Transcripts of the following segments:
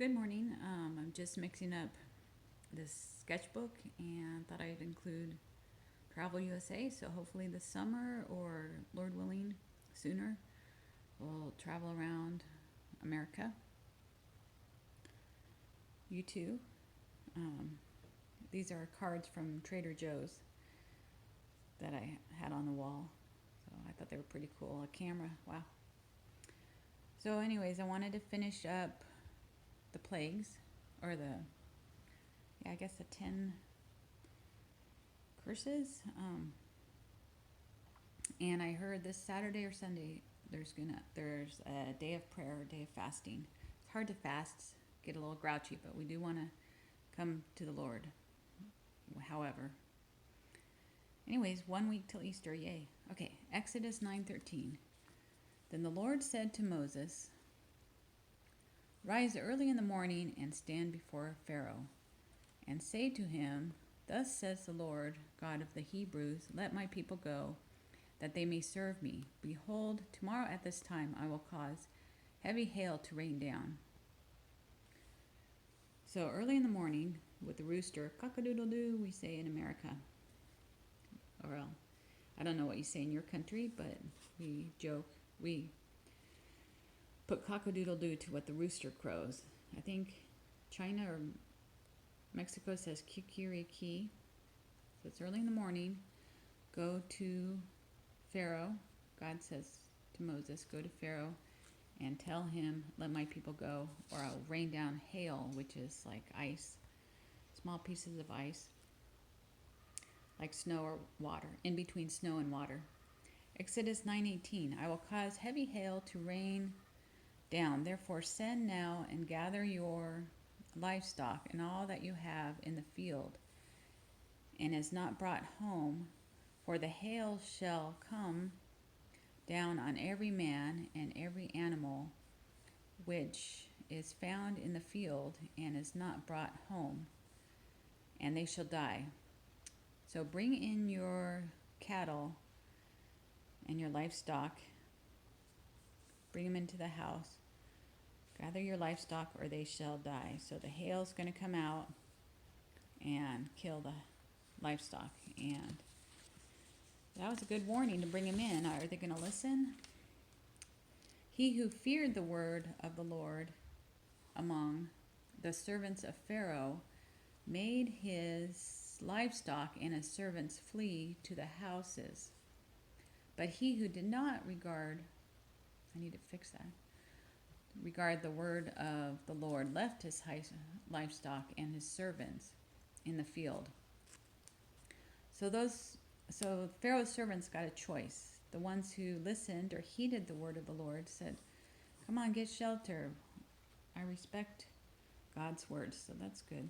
Good morning. I'm just mixing up this sketchbook and thought I'd include Travel USA. So hopefully this summer or Lord willing sooner, we'll travel around America. You too. Um, these are cards from Trader Joe's that I had on the wall. So I thought they were pretty cool. A camera. Wow. So, anyways, I wanted to finish up the plagues or I guess the 10 curses. And I heard this Saturday or Sunday there's a day of prayer, a day of fasting. It's hard to fast, get a little grouchy, but we do want to come to the Lord. However, anyways, 1 week till Easter, yay. Okay, Exodus 9:13. Then the Lord said to Moses, "Rise early in the morning and stand before Pharaoh, and say to him, Thus says the Lord, God of the Hebrews, let my people go, that they may serve me. Behold, tomorrow at this time I will cause heavy hail to rain down." So early in the morning, with the rooster, cock-a-doodle-doo, we say in America. Or I don't know what you say in your country, but we joke. We put cock-a-doodle-doo to what the rooster crows. I think China or Mexico says kikiriki. So it's early in the morning. Go to Pharaoh. God says to Moses, go to Pharaoh and tell him, let my people go, or I'll rain down hail, which is like ice, small pieces of ice, like snow or water, in between snow and water. Exodus 9:18, I will cause heavy hail to rain down. Therefore send now and gather your livestock and all that you have in the field, and is not brought home, for the hail shall come down on every man and every animal which is found in the field and is not brought home, and they shall die. So bring in your cattle and your livestock, bring them into the house, gather your livestock, or they shall die. So the hail's going to come out and kill the livestock. And that was a good warning to bring them in. Are they going to listen? He who feared the word of the Lord among the servants of Pharaoh made his livestock and his servants flee to the houses. But he who did not regard the word of the Lord left his livestock and his servants in the field. So Pharaoh's servants got a choice. The ones who listened or heeded the word of the Lord said, come on, get shelter. I respect God's word, so that's good.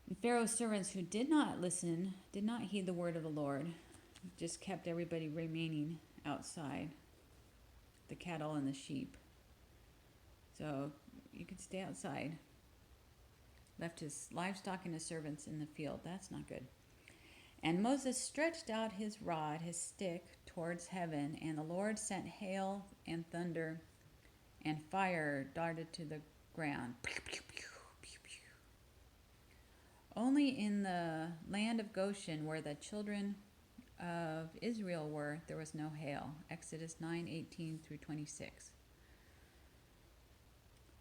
And Pharaoh's servants who did not listen, did not heed the word of the Lord, just kept everybody remaining outside, the cattle and the sheep. So you could stay outside. Left his livestock and his servants in the field. That's not good. And Moses stretched out his rod, his stick, towards heaven, and the Lord sent hail and thunder, and fire darted to the ground. Only in the land of Goshen, where the children of Israel were, there was no hail. Exodus 9:18 through 26.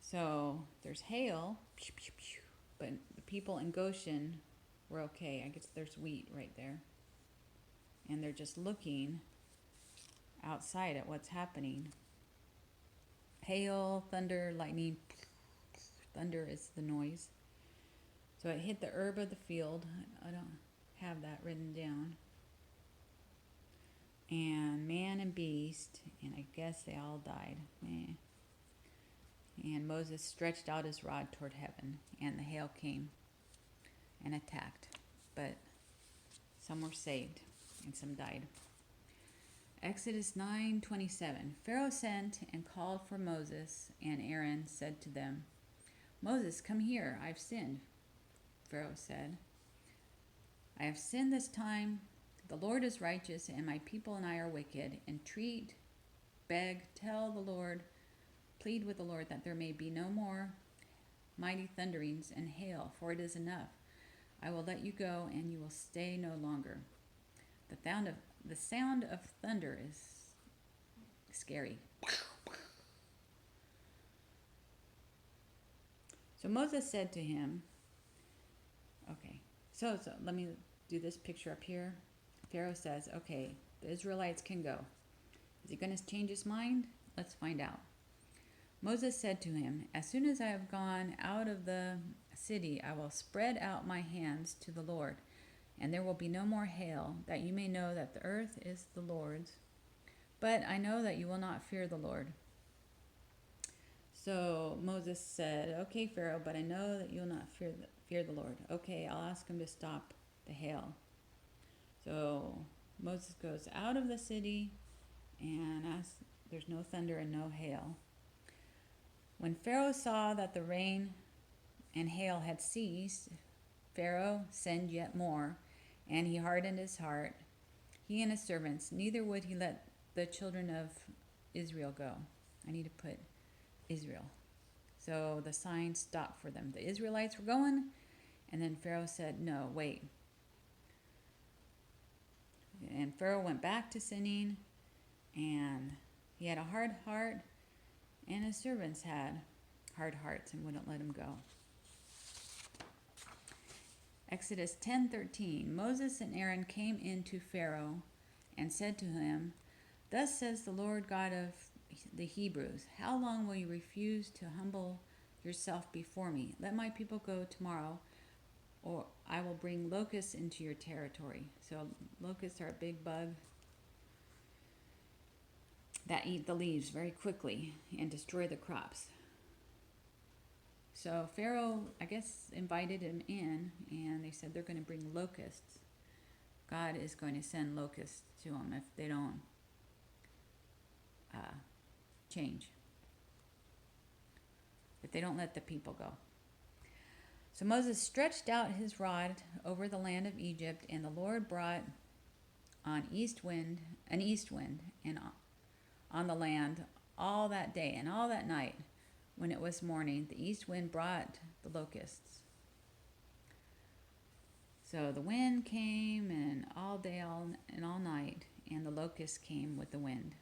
So there's hail, but the people in Goshen were okay. I guess there's wheat right there. And they're just looking outside at what's happening. Hail, thunder, lightning. Thunder is the noise. So it hit the herb of the field. I don't have that written down. And man and beast, and I guess they all died. And Moses stretched out his rod toward heaven, and the hail came and attacked. But some were saved, and some died. Exodus 9:27. Pharaoh sent and called for Moses, and Aaron said to them, Moses, come here, I've sinned. Pharaoh said, I have sinned this time. The Lord is righteous, and my people and I are wicked. Entreat, beg, tell the Lord, plead with the Lord that there may be no more mighty thunderings and hail, for it is enough. I will let you go, and you will stay no longer. The sound of thunder is scary. So Moses said to him, okay, so let me do this picture up here. Pharaoh says, okay, the Israelites can go. Is he going to change his mind? Let's find out. Moses said to him, as soon as I have gone out of the city, I will spread out my hands to the Lord, and there will be no more hail, that you may know that the earth is the Lord's. But I know that you will not fear the Lord. So Moses said, okay, Pharaoh, but I know that you will not fear the Lord. Okay, I'll ask him to stop the hail. So Moses goes out of the city and asks, there's no thunder and no hail. When Pharaoh saw that the rain and hail had ceased, Pharaoh sinned yet more, and he hardened his heart, he and his servants, neither would he let the children of Israel go. I need to put Israel. So the sign stopped for them. The Israelites were going, and then Pharaoh said, no, wait. And Pharaoh went back to sinning, and he had a hard heart, and his servants had hard hearts and wouldn't let him go. Exodus 10:13. Moses and Aaron came in to Pharaoh and said to him, thus says the Lord God of the Hebrews, how long will you refuse to humble yourself before me? Let my people go tomorrow, or I will bring locusts into your territory. So locusts are a big bug that eat the leaves very quickly and destroy the crops. So Pharaoh, I guess, invited him in, and they said they're going to bring locusts. God is going to send locusts to them if they don't change. If they don't let the people go. So Moses stretched out his rod over the land of Egypt, and the Lord brought an east wind, and on the land all that day and all that night. When it was morning, the east wind brought the locusts. So the wind came, and all day and all night, and the locusts came with the wind.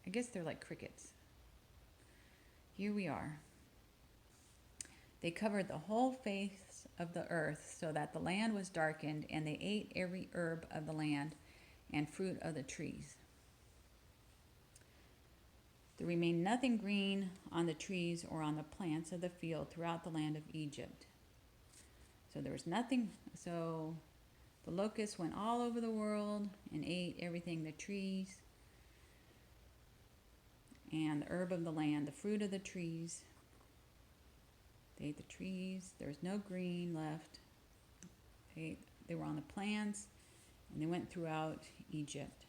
I guess they're like crickets. Here we are. They covered the whole face of the earth, so that the land was darkened, and they ate every herb of the land and fruit of the trees. There remained nothing green on the trees or on the plants of the field throughout the land of Egypt. So there was nothing. So the locusts went all over the world and ate everything, the trees and the herb of the land, the fruit of the trees. They ate the trees. There was no green left. They were on the plants, and they went throughout Egypt.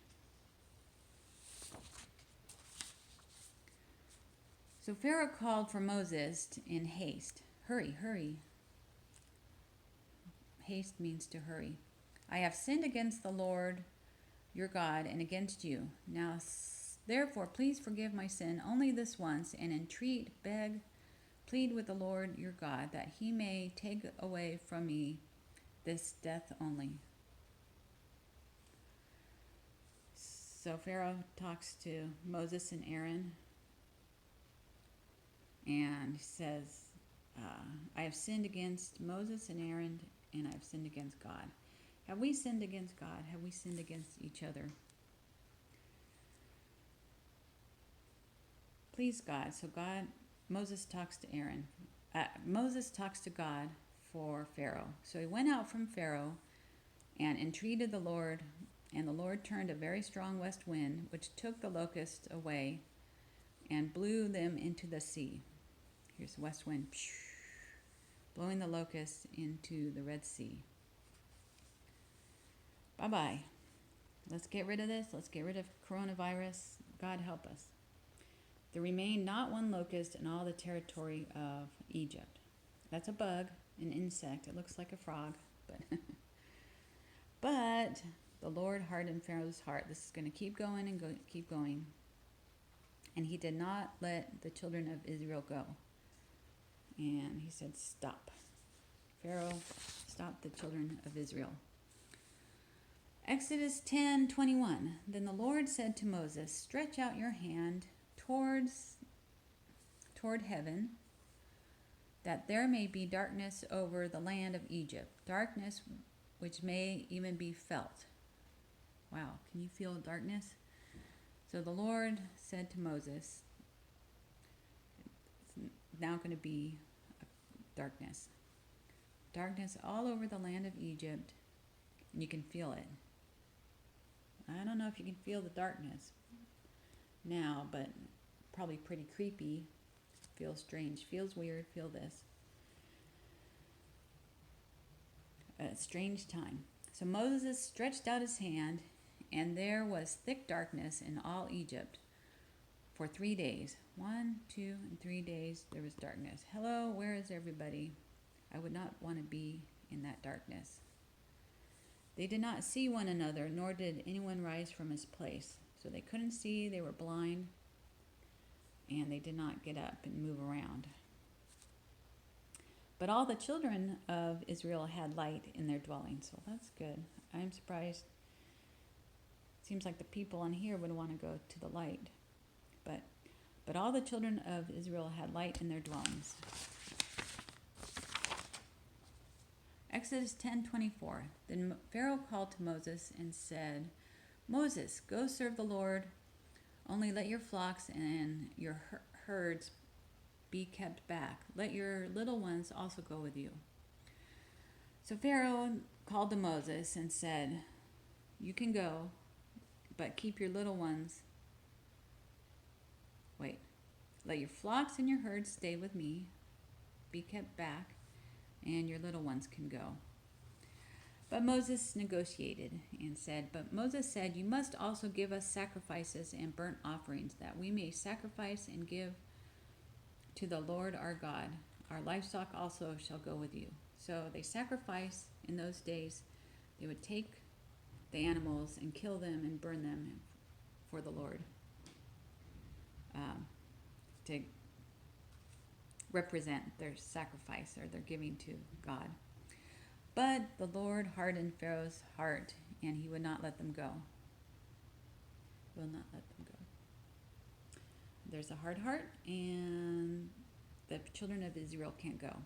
So Pharaoh called for Moses in haste. Hurry, hurry. Haste means to hurry. I have sinned against the Lord your God and against you. Now, therefore, please forgive my sin only this once, and entreat, beg, plead with the Lord your God, that he may take away from me this death only. So Pharaoh talks to Moses and Aaron, and says, I have sinned against Moses and Aaron, and I have sinned against God. Have we sinned against God? Have we sinned against each other? Please, God. So Moses talks to Aaron. Moses talks to God for Pharaoh. So he went out from Pharaoh and entreated the Lord, and the Lord turned a very strong west wind, which took the locusts away and blew them into the sea. Here's the west wind, blowing the locusts into the Red Sea. Bye-bye. Let's get rid of this. Let's get rid of coronavirus. God help us. There remained not one locust in all the territory of Egypt. That's a bug, an insect. It looks like a frog, but but the Lord hardened Pharaoh's heart. This is going to keep going and keep going. and he did not let the children of Israel go. And he said, stop. Pharaoh stopped the children of Israel. Exodus 10:21. Then the Lord said to Moses, stretch out your hand toward heaven, that there may be darkness over the land of Egypt, darkness which may even be felt. Wow, can you feel darkness? So the Lord said to Moses, it's now going to be darkness. Darkness all over the land of Egypt, and you can feel it. I don't know if you can feel the darkness now, but probably pretty creepy. Feels strange, feels weird, feel this. A strange time. So Moses stretched out his hand, and there was thick darkness in all Egypt for 3 days. 1, 2, and 3 days there was darkness. Hello, where is everybody? I would not want to be in that darkness. They did not see one another, nor did anyone rise from his place. So they couldn't see, they were blind, and they did not get up and move around. But all the children of Israel had light in their dwellings, so that's good. I'm surprised. Seems like the people on here would want to go to the light. But all the children of Israel had light in their dwellings. Exodus 10:24. Then Pharaoh called to Moses and said, Moses, go serve the Lord. Only let your flocks and your herds be kept back. Let your little ones also go with you. So Pharaoh called to Moses and said, you can go, but keep your little ones. Let your flocks and your herds stay with me, be kept back, and your little ones can go. But Moses negotiated and said, But Moses said, you must also give us sacrifices and burnt offerings, that we may sacrifice and give to the Lord our God. Our livestock also shall go with you. So they sacrificed in those days. They would take the animals and kill them and burn them for the Lord, to represent their sacrifice or their giving to God. But the Lord hardened Pharaoh's heart, and he would not let them go. Will not let them go. There's a hard heart, and the children of Israel can't go.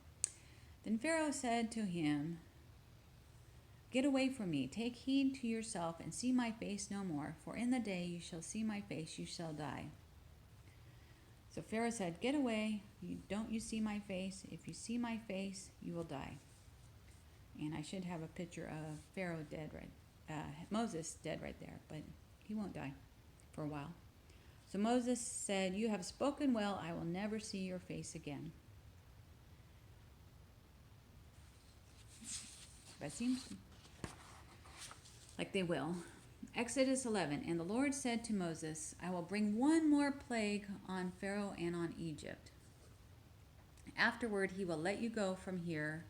Then Pharaoh said to him, Get away from me, take heed to yourself, and see my face no more, for in the day you shall see my face, you shall die. So Pharaoh said, Get away, don't you see my face? If you see my face, you will die. And I should have a picture of Pharaoh dead Moses dead right there, but he won't die for a while. So Moses said, You have spoken well, I will never see your face again. That seems like they will. Exodus 11. And the Lord said to Moses, I will bring one more plague on Pharaoh and on Egypt. Afterward, he will let you go from here.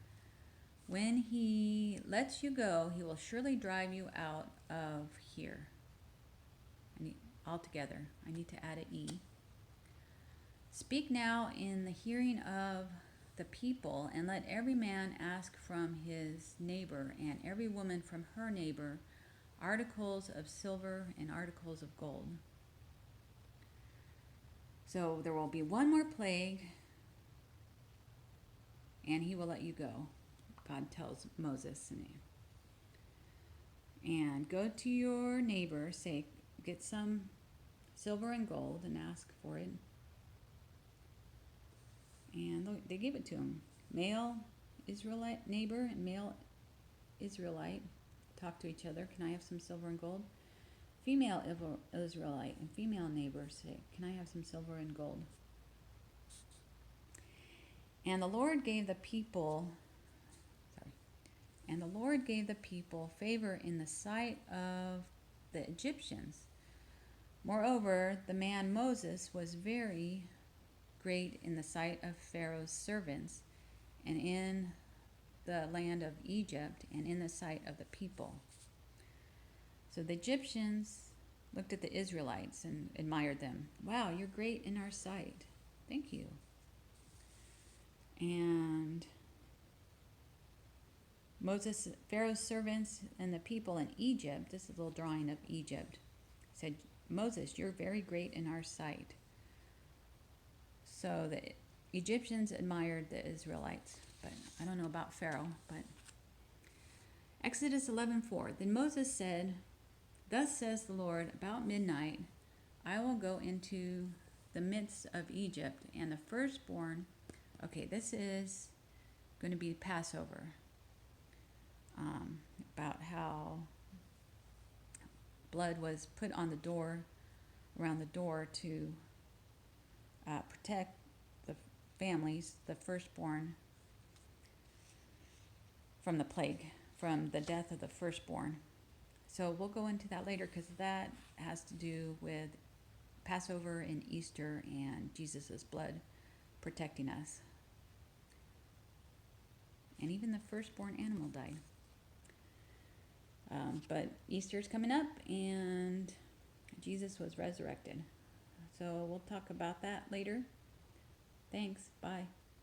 When he lets you go, he will surely drive you out of here. Altogether. I need to add an E. Speak now in the hearing of the people, and let every man ask from his neighbor, and every woman from her neighbor, articles of silver and articles of gold. So there will be one more plague, and he will let you go. God tells Moses, and go to your neighbor, say, get some silver and gold, and ask for it. And they give it to him. Male Israelite neighbor and male Israelite talk to each other. Can I have some silver and gold? Female Israelite and female neighbor say, Can I have some silver and gold? And the Lord gave the people favor in the sight of the Egyptians. Moreover, the man Moses was very great in the sight of Pharaoh's servants, and in the land of Egypt, and in the sight of the people. So the Egyptians looked at the Israelites and admired them. Wow, you're great in our sight. Thank you. And Moses, Pharaoh's servants, and the people in Egypt, this is a little drawing of Egypt, said, Moses, you're very great in our sight. So the Egyptians admired the Israelites, but I don't know about Pharaoh. But Exodus 11:4. Then Moses said, thus says the Lord, about midnight I will go into the midst of Egypt, and the firstborn. Okay, this is going to be Passover. About how blood was put on the door, around the door to protect the families, the firstborn, from the plague, from the death of the firstborn. So we'll go into that later because that has to do with Passover and Easter and Jesus' blood protecting us. And even the firstborn animal died. But Easter's coming up and Jesus was resurrected. So we'll talk about that later. Thanks. Bye.